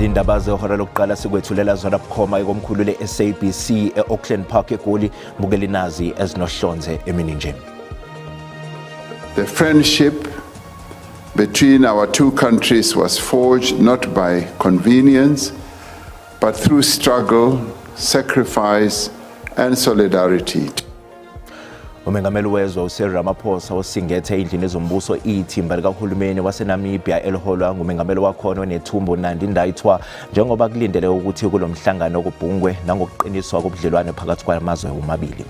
Izindaba zehora lokuqala sikwethulela zona bukhoma ekomkhulu le-SABC e-Auckland Park eGoli bukela inazi ezinohlonze emini nje. The friendship between our two countries was forged not by convenience, but through struggle, sacrifice, and solidarity. Umengameli wezwe uCyril Ramaphosa osingethe endlini ezombuso ithimba likahulumeni waseNamibia eliholwa ngumengameli wakhona onethumbo Nandi Ndaitwah njengoba kulindele ukuthi kulomhlangano okubhungwe nangokuqiniswa kobudlelwane phakathi kwamazwe omabili.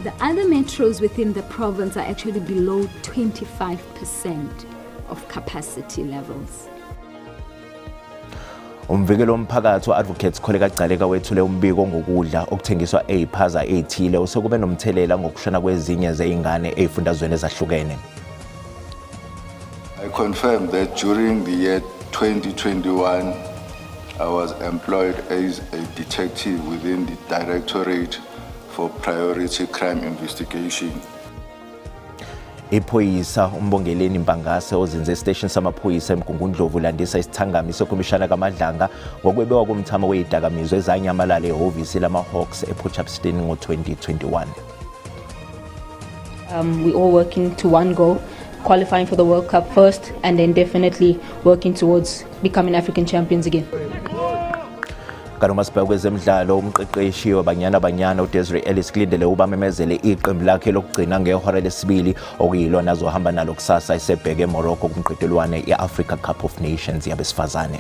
The other metros within the province are actually below 25% of capacity levels. Umvikeli womphakathi wa-Advocates Kholeka Gcaleka wethule umbiko ngokudla okuthengiswa eziphaza ezithile osekube nomthelela ngokushona kwezinye zeingane ezifundazweni ezahlukene. I confirm that during the year 2021 I was employed as a detective within the Directorate for Priority Crime Investigation. Iphoyisa umbongeleni Mpangase ozinze estation samaphoyisa eMgungundlovu landisa isithangami sekomishana kaMadlanga ngokwebewa komthamo wezidakamizwa ezanyamalala ehhovisi lama-Hawks ePortshepstone ngo-2021. We all working to one goal, qualifying for the World Cup first and then definitely working towards becoming African champions again. Kanoma sibheka kwezemidlalo umqeqeshi wabanyana uDesiree Ellis kulindele ubamemezele iqembu lakhe lokugcina ngehora lesibili okuyilona azohamba nalo kusasa esebheke eMorocco kumqhudelwano i-Africa Cup of Nations yabesifazane.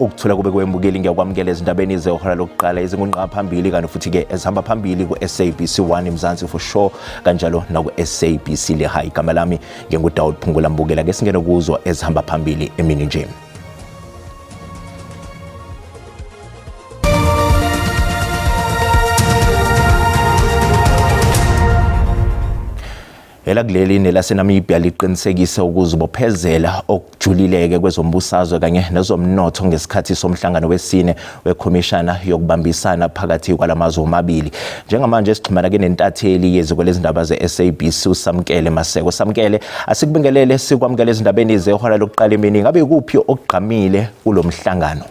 Ukuthula kube kwembukeli ngiyakwamukela ezindabeni zehora lokuqala ezingunqa phambili kanti futhi ke ezihamba phambili ku-SABC 1 Mzansi for sure kanjalo naku-SABC Lehigh. Igama lami nginguDawud Phungula Mbukela ke singene kuzo ezihamba phambili emini nje. Elakuleli nelaseNamibia liqinisekise ukuzibophezela okujulileke kwezombusazwe kanye nezomnotho ngesikhathi somhlangano wesine wekhomishana yokubambisana phakathi kwalamazwe omabili. Njengamanje sixhumana ke nentatheli yeziko lezindaba ze-SABC uSamkele Maseko. Samkele, asikubingelele sikwamukele ezindabeni zehora lokuqala emini. Ngabe kuphi okugqamile kulomhlangano?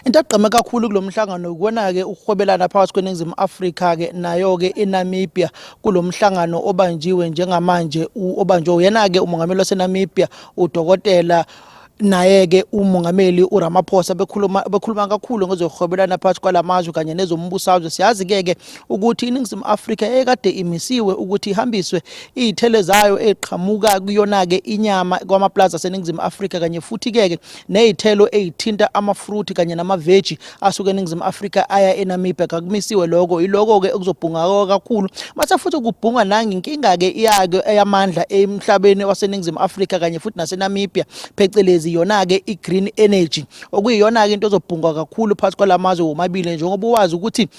Into egqame kakhulu kulomhlangano ukubona ke ukuhwebelana phakathi kweNingizimu Afrika ke nayo ke eNamibia kulomhlangano obanjiwe njengamanje obanjwe yena ke umongameli waseNamibia uDokotela naye ke umongameli uRamaphosa bekhuluma kakhulu ngezokuhwebelana phakathi kwalamazwe kanye nezombusazwe. Siyazi ke ukuthi iNingizimu Afrika ekade imisiwe ukuthi ihambiswe izithelo zayo eqhamuka kuyona ke inyama kwamaplaza aseNingizimu Afrika kanye futhi ke nezithelo ezithinta amafruit kanye namaveji asuke eNingizimu Afrika aya eNamibia kakumisiwe lokho iloko ke okuzobhunga kakhulu mase futhi kubhunga nanginkinga ke iyake eyamandla emhlabeni waseNingizimu Afrika kanye futhi naseNamibia phecelezi yona ke igreen energy okuyiyona ke into ezobhungwa kakhulu phakathi kwalamazwe omabili njengoba uwazi ukuthi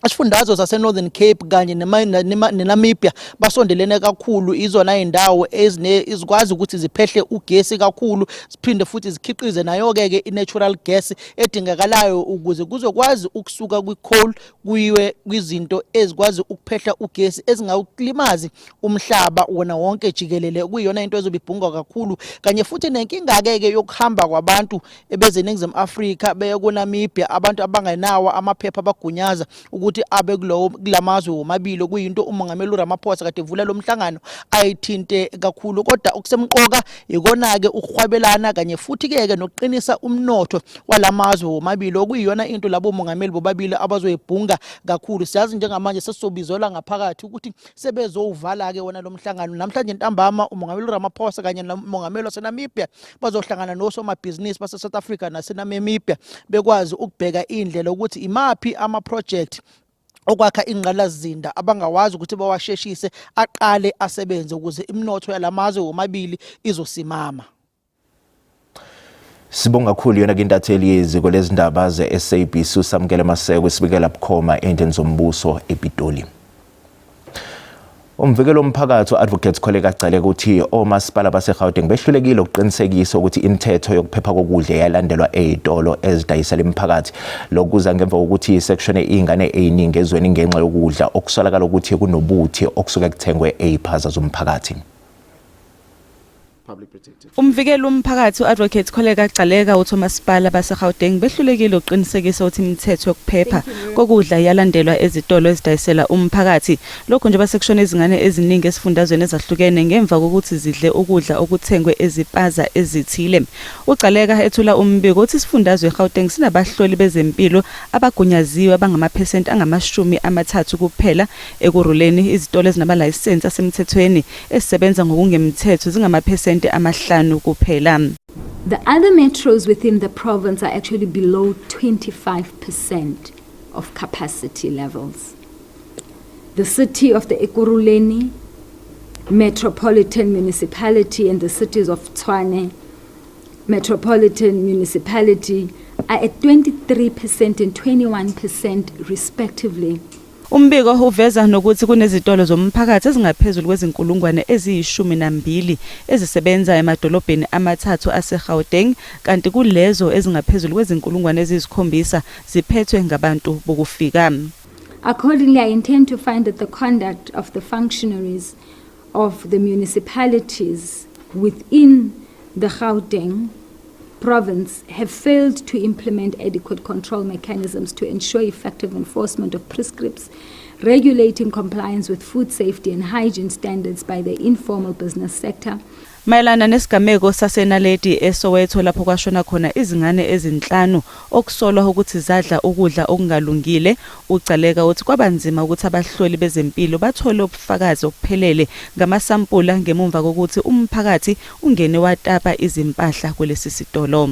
Isifundazwe sase-Northern Cape kanye neNamibia basondelene kakhulu izona indawo ezikwazi ukuthi ziphehle ugesi kakhulu siphinde futhi zikhiqize nayo ke i-natural gas edingakalayo ukuze kuzokwazi ukusuka kwi-coal kuyiwe kwizinto ezikwazi ukuphehla ugesi ezingawulimazi umhlaba wona wonke jikelele kuyiyona into ezobibhungwa kakhulu kanye futhi nenkinga ke yokuhamba kwabantu ebezeNingizimu Afrika beye kuNamibia abantu abangenawo amaphepha abagunyaza ukuthi abe kulamazwe omabili kuyinto umongameli uRamaphosa kade evula lomhlangano ayithinte kakhulu kodwa okusemqoka ikona ke ukuhwabelana kanye futhi ke nokuqinisa umnotho kwalamazwe omabili okuyiyona into labo umongameli bobabili abazoyibhunga kakhulu. Siyazi njengamanje sesizobizola ngaphakathi ukuthi sebezowuvala ke wona lomhlangano namhlanje ntambama umongameli uRamaphosa kanye nomongameli waseNamibia bazohlangana nosomabhizinisi base South Africa naseNamibia bekwazi ukubheka indlela ukuthi imaphi ama project okwakha ingqalazinda abangawazi ukuthi bawasheshise aqale asebenze ukuze imnotho yalamazwe omabili izosimama. Sibonga kakhulu yona ke intatheli yeziko lezindaba ze-SABC uSamkele Maseko esibikela bukhoma endeni zombuso ePitoli. Umvikeli womphakathi Advocate Kholeka Gcaleka uthi omasipala baseGauteng behlulekile ukuqinisekisa ukuthi imithetho yokuphepha kokudla yalandelwa ezitolo ezidayisela imiphakathi lokuza ngemva kokuthi isection ingane eziningi ezweni ngenxa yokudla okusolakala ukuthi kunobuthi okusuke kuthengwe eziphaza zomphakathi. Umvikeli womphakathi Advocate Kholeka Gcaleka uthi omasipala baseGauteng behlulekile ukuqinisekisa ukuthi imithetho yokuphepha kokudla yalandelwa ezitolo ezidayisela umphakathi lokho nje basection ezingane eziningi esifundazweni ezahlukene ngemva kokuthi zidle ukudla okuthengwe ezipaza ezithile. UGcaleka ethula umbiko uthi isifundazwe eGauteng sinabahloli bezempilo abagunyaziwe abangama% angama30 kuphela ekuruleni izitolo ezinamalayisensi asemthethweni ezisebenza ngokungemthetho zingama% amahlanu kuphela. The other metros within the province are actually below 25% of capacity levels. The city of the Ekurhuleni Metropolitan Municipality and the cities of Tshwane Metropolitan Municipality are at 23% and 21% respectively. Umbiko uveza nokuthi kunezitolo zomphakathi ezingaphezulu kwezinkulungwane eziyishumi ezisebenza emadolobheni amathathu aseGauteng kanti kulezo ezingaphezulu kwezinkulungwane eziyikhombisa ziphethwe ngabantu bokufika. Accordingly, I intend to find that the conduct of the functionaries of the municipalities within the Gauteng province have failed to implement adequate control mechanisms to ensure effective enforcement of prescripts, regulating compliance with food safety and hygiene standards by the informal business sector. Mayelana nesigameko saseNaledi eSoweto lapho kwashona khona izingane ezinhlanu okusolwa ukuthi zadla ukudla okungalungile, uGcaleka uthi kwabanzima ukuthi abahloli bezempilo bathole ubufakazi obuphelele ngamasampula ngemumva kokuthi umphakathi ungene watapa izimpahla kulesi sitolo.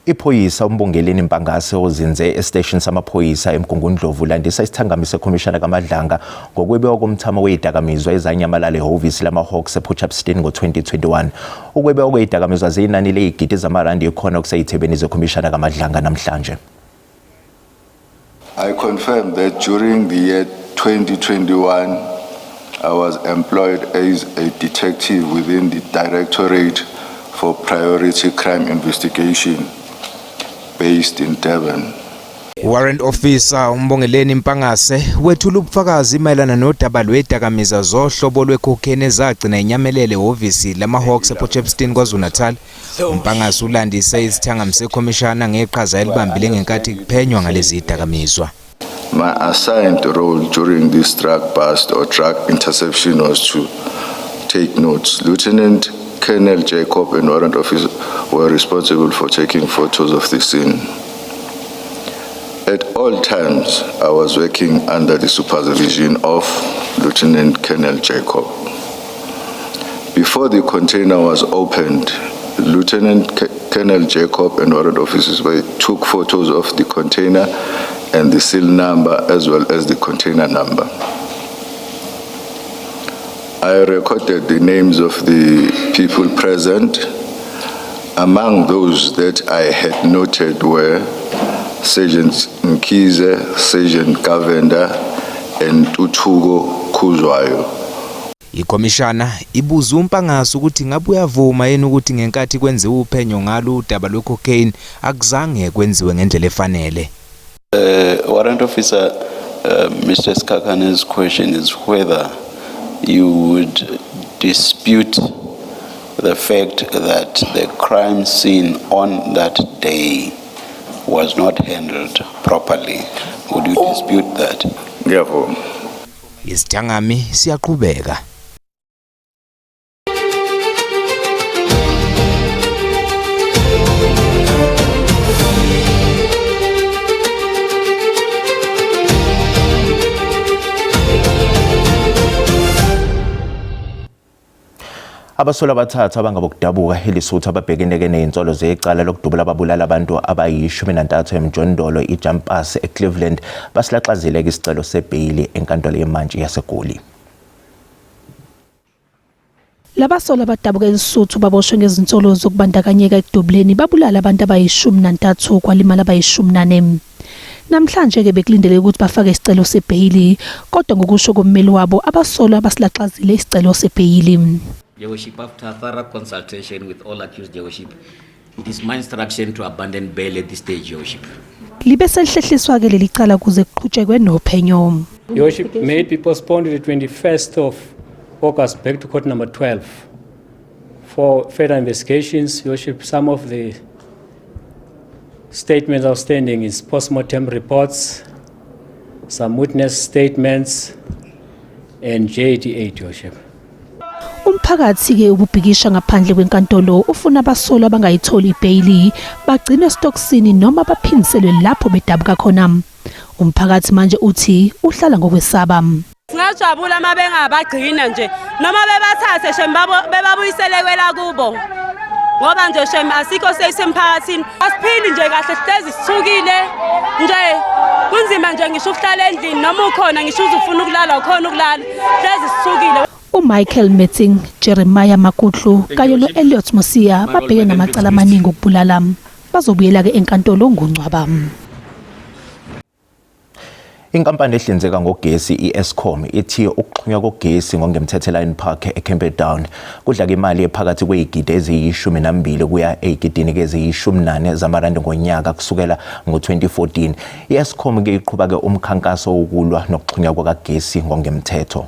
Iphoyisa umbongeleni Mpangase ozinze estation samaphoyisa eMgungundlovu landisa isithangami sekhomishana kaMadlanga ngokwebiwa komthamo wezidakamizwa ezanyamalala ehhovisi lamaHawks ePortshepstone ngo-2021. Ukwebiwa kwezidakamizwa zeyinani lezigidi zamarandi ikhona kuseyithebeni zekhomishana kaMadlanga namhlanje. I confirm that during the year 2021, I was employed as a detective within the Directorate for Priority Crime Investigation based in Durban. Warrant Officer umbongeleni Mpangase wethula ubufakazi mayelana nodaba lwezidakamizwa zohlobo lwecocaine ezagcina inyamelele ehhovisi lamaHawks ePortshepstone KwaZulu-Natal. Mpangase ulandise isithangami sekhomishana ngeqhaza elibambile ngenkathi kuphenywa ngalezi zidakamizwa. My assigned role during this drug bust or drug interception was to take notes. Lieutenant Colonel Jacob and Warrant Officer were responsible for taking photos of the scene. At all times, I was working under the supervision of Lieutenant Colonel Jacob. Before the container was opened, Lieutenant Colonel Jacob and Warrant Officers took photos of the container and the seal number as well as the container number. I recorded the names of the people present. Among those that I had noted were Sergeant Nkize, Sergeant Kavenda, and Utugo Kuzwayo. Ikomishana ibuza uMpangase ukuthi ngabe uyavuma yena ukuthi ngenkathi kwenziwe uphenyo ngalo udaba lwecocaine akuzange kwenziwe ngendlela efanele. Warrant Officer, Mr. Skakane's question is whether you would dispute the fact that the crime scene on that day was not handled properly. Would you dispute that? Ngiyavuma. Isithangami siyaqhubeka. Abasolwa abathathu abangabokudabuka eLesotho ababhekeneke nezinsolo zecala lokudubula ababulala abantu abayi-13 emjondolo iJampasi eCleveland basilaxazile isicelo sebheyili enkantolo yemantshi yaseGoli. Labasolwa abadabuka eLesotho baboshwe ngezinsolo zokubandakanyeka ekudubuleni babulala abantu abayi-13 kwalimala abayi-14. Namhlanje ke bekulindele ukuthi bafake isicelo sebheyili kodwa ngokusho kommeli wabo abasolwa abasilaxazile isicelo sebheyili. Your Worship, after thorough consultation with all accused, Your Worship, it is my instruction to abandon bail at this stage, Your Worship. Libe selihlehlisiwa ke leli cala kuze kuqhutshekwe nophenyo. Your Worship, may it be postponed to the 21st of August back to court number 12 for further investigations. Your Worship, some of the statements outstanding is post-mortem reports, some witness statements, and J88, Your Worship. Umphakathi ke ububhikisha ngaphandle kwenkantolo ufuna abasolwa abangayitholi ibheyili bagcine estoksini noma baphindiselwe lapho bedabuka khona. Umphakathi manje uthi uhlala ngokwesaba. Singajabula uma bengabagcina nje noma bebathathe shembabo bebabuyisele kwela kubo. Ngoba nje shem asikho seyisemphakathini. Asiphili nje kahle sihlezi sithukile nje. Kunzima nje ngisho ukuhlala endlini noma ukhona ngisho uzufuna ukulala ukhona ukulala. Sihlezi sithukile. Michael Metzing, Jeremiah Makutlu kanye no-Elliot Mosia babheke namacala amaningi okubulala. Bazobuyela ke enkantolo ngoNcwaba. Inkampani ehlinzeka ngogesi iEskom ithi ukuxhunywa kogesi ngongemthetho eLine Park eCamperdown kudla imali ephakathi kwezigidi eziyi-12 kuya ezigidini eziyi-14 zamarandi ngonyaka kusukela ngo-2014. iEskom ke iqhubeka ke umkhankaso wokulwa nokuxhunywa kwakagesi ngongemthetho.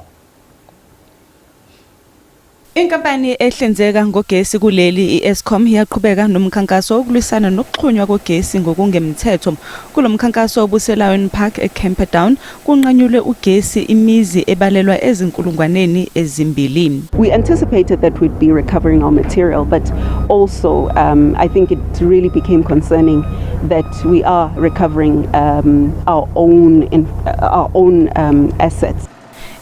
Inkampani ehlinzeka ngogesi kuleli iEskom iyaqhubeka nomkhankaso wokulwisana nokuxhunywa kogesi ngokungemthetho. Kulomkhankaso obuselayo Park eCamperdown kunqanyulwe ugesi imizi ebalelwa ezinkulungwaneni ezimbili. We anticipated that we'd be recovering our material, but also I think it really became concerning that we are recovering our own assets.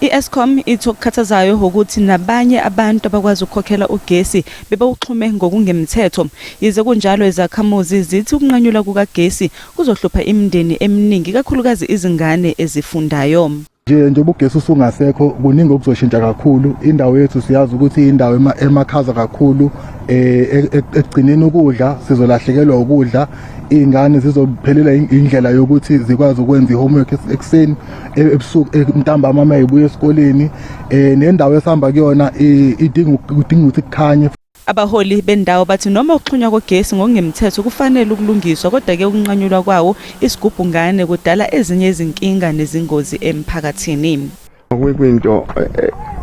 iEskom ithokukhathazayo ukuthi nabanye abantu abakwazi ukukhokhela ugesi bebawuxhume ngokungemthetho. Yize kunjalo izakhamuzi zithi ukunqanyulwa kukagesi kuzohlupha imindeni eminingi kakhulukazi izingane ezifundayo. Njengoba ugesi usungasekho kuningi okuzoshintsha kakhulu. Indawo yethu siyazi ukuthi indawo emakhaza kakhulu ekugcineni ukudla sizolahlekelwa ukudla. Ingane zizophelela indlela yokuthi zikwazi ukwenza ihomework ekseni ebusuku ntambama uma ebuya esikoleni nendawo esihamba kuyona idinga ukuthi kukhanye. Abaholi bendawo bathi noma ukuxhunywa kogesi ngokungemthetho kufanele ukulungiswa kodwa ke ukunqanyulwa kwawo isigubhungane kudala ezinye izinkinga nezingozi emphakathini. Kuyinto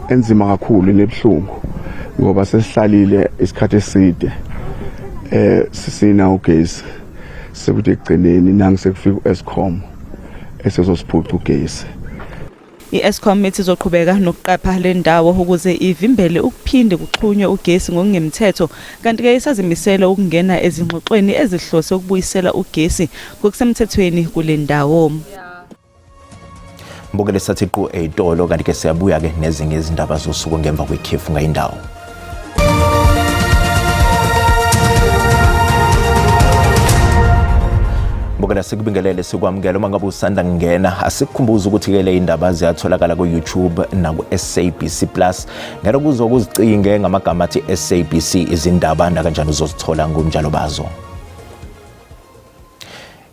enzima kakhulu nebhlungu ngoba sesihlalile isikhathi eside sisina ugesi sekuthi egcineni nangi sekufika uEskom esizosiphuca ugesi. iEskom ithi izoqhubeka nokuqapha le ndawo ukuze ivimbele ukuphinde kuxhunywe ugesi ngokungemthetho kanti ke isazimisela ukungena ezingxoxweni ezihlose ukubuyisela ugesi ngokusemthethweni kule ndawo. Mbukele sathiqu eyitolo kanti ke siyabuya ke nezinye izindaba zosuku ngemva kwekhefu ngayindawo. Mbukela sikubingelele sikwamukela uma ngabe usanda ngena asikukhumbuza ukuthi ke le indaba ziyatholakala ku YouTube na ku SABC Plus ngeke kuzokuzicinge ngamagama athi SABC izindaba na kanjani uzozithola ngomjalo bazo.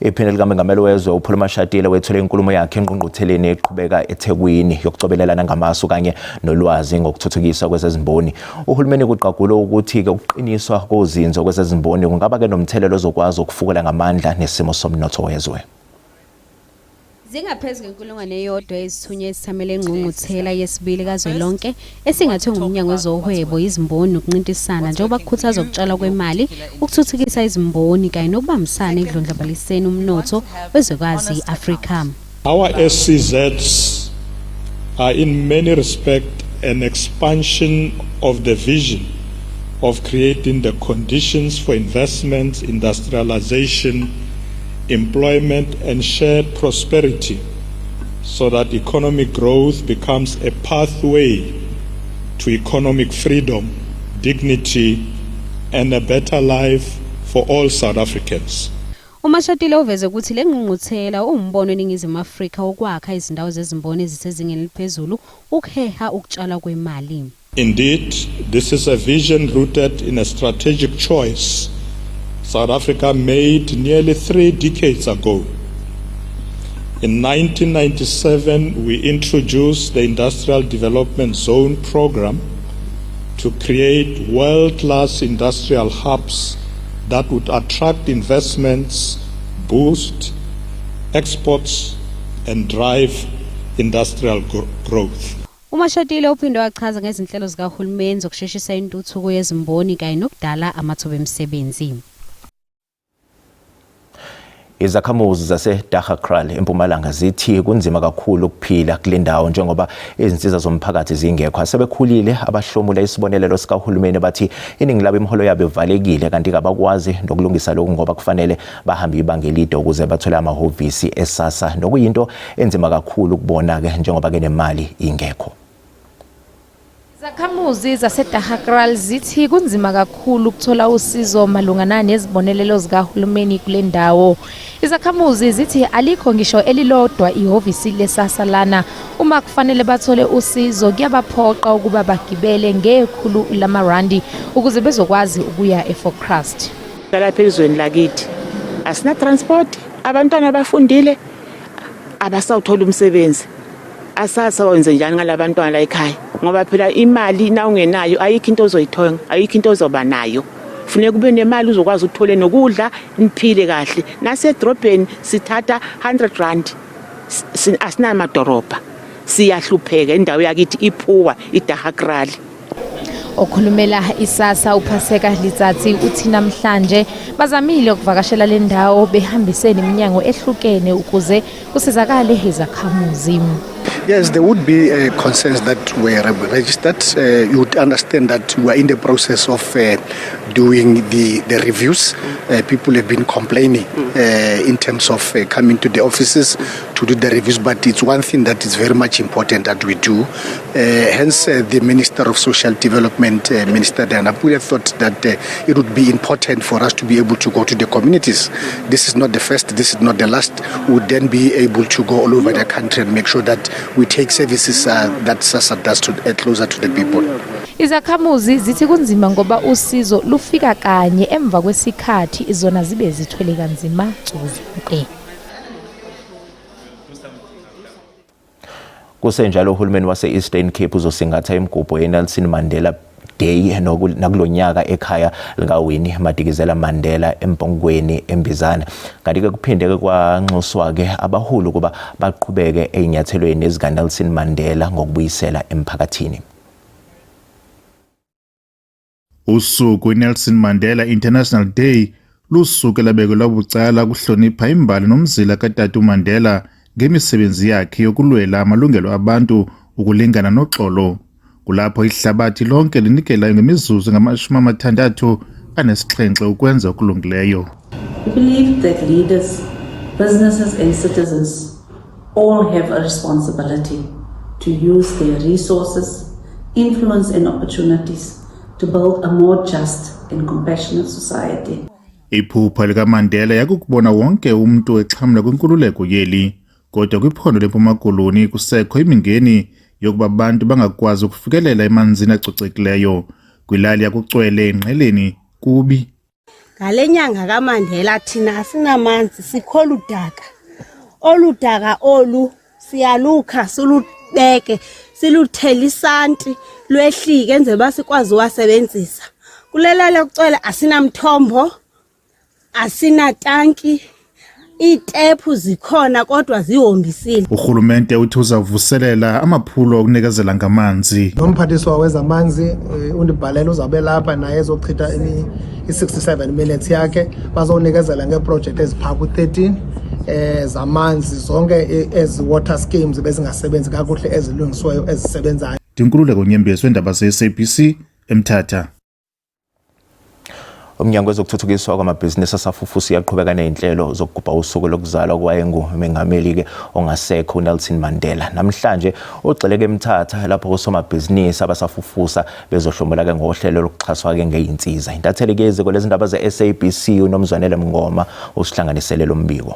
Iphindile kaMengameli wezwe uPaul Mashatile wethule inkulumo yakhe engqungqutheleni eqhubeka eThekwini yokucobelelana ngamasu kanye nolwazi ngokuthuthukiswa kwezezimboni. Uhulumeni kuqagula ukuthi ke ukuqiniswa kozinzo kwezezimboni kungaba ke nomthelelo ozokwazi ukufukela ngamandla nesimo somnotho wezwe. Zingaphezulu kwenkulungwane eyodwa ezithunywe esithamele engqungquthela yesibili kazwelonke esingathwe ngumnyango wezohwebo izimboni nokuncintisana njengoba kukhuthaza ukutshalwa kwemali ukuthuthukisa izimboni kanye nokubambisana ekudlondlobaliseni umnotho wezwekazi iAfrika. Our SCZs are in many respects an expansion of the vision of creating the conditions for investments, industrialization, employment and shared prosperity so that economic growth becomes a pathway to economic freedom, dignity, and a better life for all South Africans. uMashatile uveze ukuthi le ngqungquthela umbono eNingizimu Afrika wokwakha izindawo zezimboni ezisezingeni eliphezulu ukuheha ukutshala kwemali. Indeed, this is a vision rooted in a strategic choice South Africa made nearly 3 decades ago. In 1997, we introduced the Industrial Development Zone program to create world-class industrial hubs that would attract investments, boost exports, and drive industrial growth. uMashatile uphinde wachaza ngezinhlelo zikahulumeni zokusheshisa intuthuko yezimboni kanye nokudala amathuba emisebenzi. Izakhamuzi zaseDagga-Kraal eMpumalanga zithi kunzima kakhulu ukuphila kule ndawo njengoba izinsiza zomphakathi zingekho. Asebekhulile abahlomula isibonelelo sikahulumeni bathi iningi labo imiholo yabo ivalekile kanti abakwazi nokulungisa lokhu ngoba kufanele bahambe ibanga elide ukuze bathole amahhovisi esasa nokuyinto enzima kakhulu ukubona ke njengoba ke nemali ingekho. Izakhamuzi zaseDagga-Kraal zithi kunzima kakhulu ukuthola usizo malungana nezibonelelo zikahulumeni kule ndawo. Izakhamuzi zithi alikho ngisho elilodwa ihhovisi lesasa lana. Uma kufanele bathole usizo kuyabaphoqa ukuba bagibele ngekhulu lamarandi ukuze bezokwazi ukuya eForkrust. Lapha ezweni lakithi asina transport, abantwana bafundile abasawuthola umsebenzi. Asasa wenze njani ngalabantwana la ekhaya ngoba phela imali na ungenayo ayikho into ozoyithola, ayikho into ozoba nayo. Kufanele kube nemali uzokwazi ukuthole nokudla niphile kahle. Nasedrobheni sithatha 100 rand. Asina amadoroba. Siyahlupheka indawo yakithi iphuwa iDagga-Kraal. Okhulumela isasa uPhaseka Litsatsi uthi namhlanje bazamile ukuvakashela le ndawo behambisene iminyango ehlukene ukuze kusizakale izakhamuzi. Yes, there would be concerns that were registered. You would understand that we are in the process of doing the reviews. People have been complaining in terms of coming to the offices to do the reviews, but it's one thing that is very much important that we do. Hence, the Minister of Social Development, Minister Diana Pule, thought that it would be important for us to be able to go to the communities. This is not the first, this is not the last. We would then be able to go all over the country and make sure that we take services that SASSA does closer to the people. Izakhamuzi zithi kunzima ngoba usizo lufika kanye emva kwesikhathi izona zibe zithwele kanzima zonke. Kusenjalo uhulumeni wase-Eastern Cape uzosingatha imigubho yeNelson Mandela Day nakulonyaka ekhaya likaWinnie Madikizela Mandela eMpongweni eMbizana. Kanti-ke kuphinde kwanxuswa-ke abahulu kuba baqhubeke ey'nyathelweni ezikaNelson Mandela ngokubuyisela emphakathini. Usuku iNelson Mandela International Day lusuku elabekelwa bucala kuhlonipha imbali nomzila kaTata uMandela ngemisebenzi yakhe yokulwela amalungelo abantu ukulingana noxolo. Kulapho ihlabathi lonke linikela ngemizuzu ngama-67 ukwenza okulungileyo. We believe that leaders, businesses and citizens all have a responsibility to use their resources, influence and opportunities to build a more just and compassionate society. Iphupha likaMandela yakukubona wonke umuntu exhamla kwinkululeko yeli, kodwa kwiphondo leMpuma Koloni kusekho imingeni yokuba abantu bangakwazi ukufikelela emanzini acocekileyo. Kwilali yakuCwele eNgqeleni kubi. Ngalenyanga kaMandela thina asinamanzi sikhola udaka. Oludaka olu siyalukha silubeke siluthela isanti lwehlike enze basikwazi wasebenzisa. Kulela lokuCwele asinamthombo, asinatanki, itepu zikhona kodwa zihombisile. Uhulumente uthi uzavuselela amaphulo okunikezela ngamanzi. Nomphathiswa wezamanzi undibhalela uzabe lapha naye ezochitha i67 minutes yakhe bazonikezela ngeproject ezipha ku13 zamanzi zonke water schemes bezingasebenzi kakuhle ezilungisiweyo ezisebenzayo. Dinkululeko Nyembezi wendaba ze-SABC eMthatha. Umnyango wezokuthuthukiswa kwamabhizinisi asafufusa uyaqhubeka nezinhlelo zokugubha usuku lokuzalwa kwayengumengameli ke ongasekho uNelson Mandela. Namhlanje ugxileke eMthatha lapho osomabhizinisi abasafufusa bezohlomula ke ngohlelo lokuxhaswa ke ngeinsiza. Intatheli ke iziko lezindaba ze-SABC uNomzwanele Mngoma usihlanganisele lo mbiko.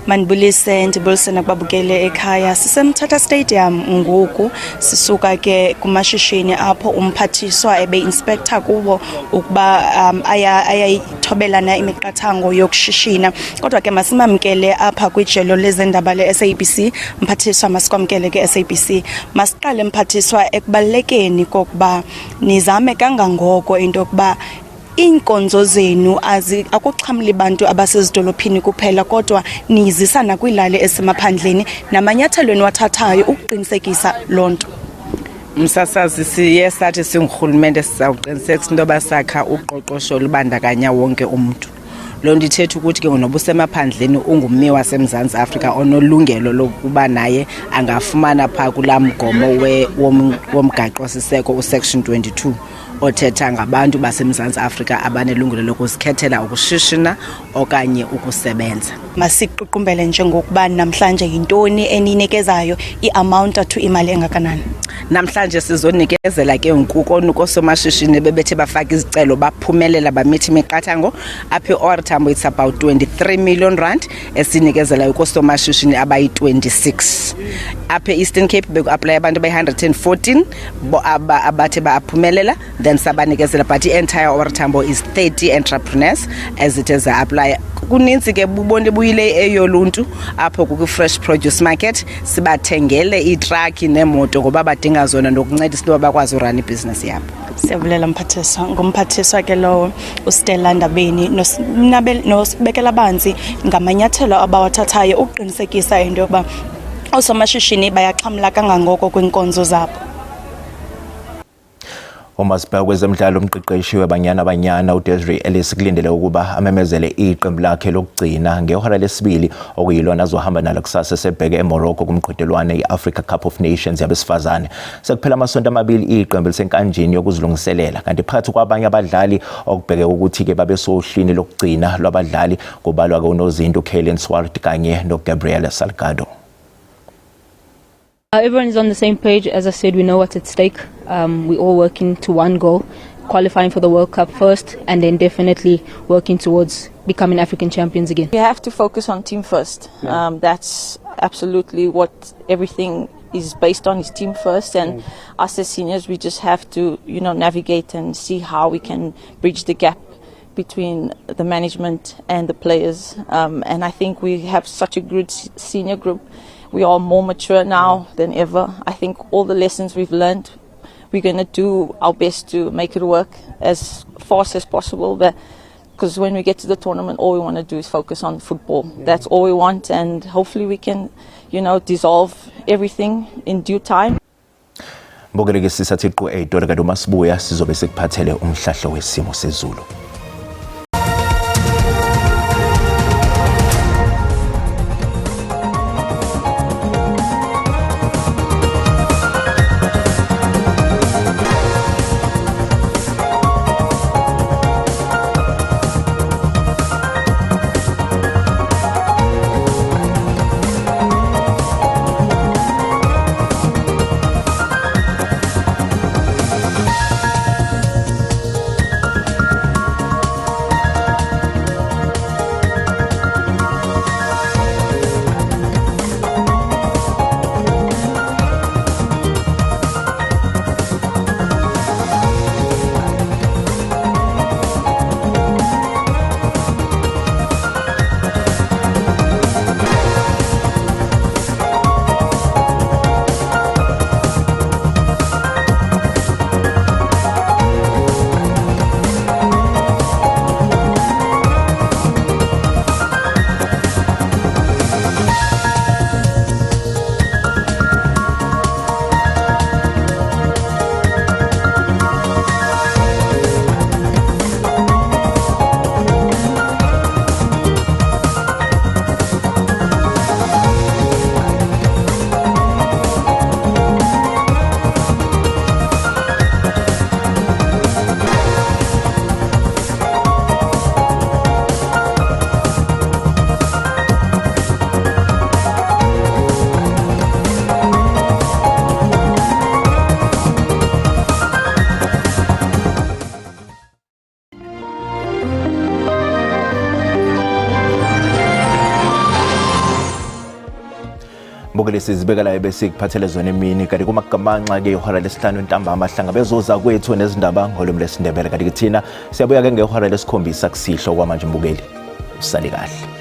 Manibulise ndibulise nakubabukele ekhaya sisemthatha stadium ngoku sisuka ke kumashishini apho umphathiswa ebe-inspector kubo ukuba ayayithobelana imiqathango yokushishina kodwa ke masimamkele apha kwijelo lezendaba le-SABC mphathiswa masikwamkele ke SABC masiqale mphathiswa ekubalekeni kokuba nizame kangangoko into yokuba inkonzo zenu akuxhamli bantu abasezidolophini kuphela kodwa nizisa nakwilali esemaphandleni namanyathelo enwathathayo ukuqinisekisa lonto. Msasazi siye sathi singurhulumente sizawuqinisekisa into basakha uqoqosho olubandakanya wonke umuntu. Lo nto ithetha ukuthi ke nobusemaphandleni ungummi waseMzantsi Afrika onolungelo lokuba naye angafumana phaa kulaa mgomo womgaqo siseko usection 22 othetha ngabantu baseMzantsi Afrika abanelungelo lokuzikhethela ukushishina okanye ukusebenza. Masiququmbele njengokuba namhlanje yintoni eninikezayo iamount to imali engakanani? Namhlanje sizonikezela ke nkuko somashishini bebethe bafaka izicelo baphumelela bamethi imiqathango apha eOR Tambo it's about 23 million rand esinikezela kusomashishini abayi26 apha eEastern Cape beku-apply abantu abayi114 abathe baphumelela then sabanikezela but entire OR Tambo is 30 entrepreneurs as it is apply kuninzi ke bubone buyile eyoluntu apho ku-fresh produce market sibathengele iitruck nemoto ngoba badinga zona nokuncedisa into bakwazi urun ibhizinesi yabo. Siyabulela mphathiswa ngomphathiswa ke lowo uStella Ndabeni nosibekela banzi ngamanyathelo abawathathayo ukuqinisekisa into yokuba osomashishini bayaxhamla kangangoko kwinkonzo zabo. Umasipala kwezemidlalo umqeqeshi webanyana uDesiree Ellis kulindele ukuba amemezele iqembu lakhe lokugcina ngehora lesibili okuyilona azohamba nalo kusasa sebheke eMorocco kumqhudelwano iAfrica Cup of Nations yabesifazane. Sekuphela amasonto amabili iqembu lisenkanjini yokuzilungiselela kanti phakathi kwabanye abadlali okubheke ukuthi ke babe sohlwini lokugcina lwabadlali kubalwa ke uNozinto Kalen Swart kanye noGabriel Salgado. Everyone is on the same page. As I said, we know what's at stake. We're all working to one goal, qualifying for the World Cup first, and then definitely working towards becoming African champions again. We have to focus on team first. That's absolutely what everything is based on, is team first. And us as seniors, we just have to, navigate and see how we can bridge the gap between the management and the players. And I think we have such a good senior group. We are more mature now than ever. I think all the lessons we've learned, we're going to do our best to make it work as fast as possible. Because when we get to the tournament, all we want to do is focus on football. That's all we want, and hopefully we can, dissolve everything in due time. Mbongeleke sisathi qo 8 kodwa masibuya sizobe sikuphathele umhlahlo wesimo sezulu. Mbukeli sizibekela bese kuphathele zona emini kanti kumagamanxa ke ihora lesihlanu ntambama amahlanga bezoza kwethu nezindaba ngolimi lesindebele kanti thina siyabuya ke ngehora lesikhombisa kusihlo kwamanje Mbukeli usali kahle.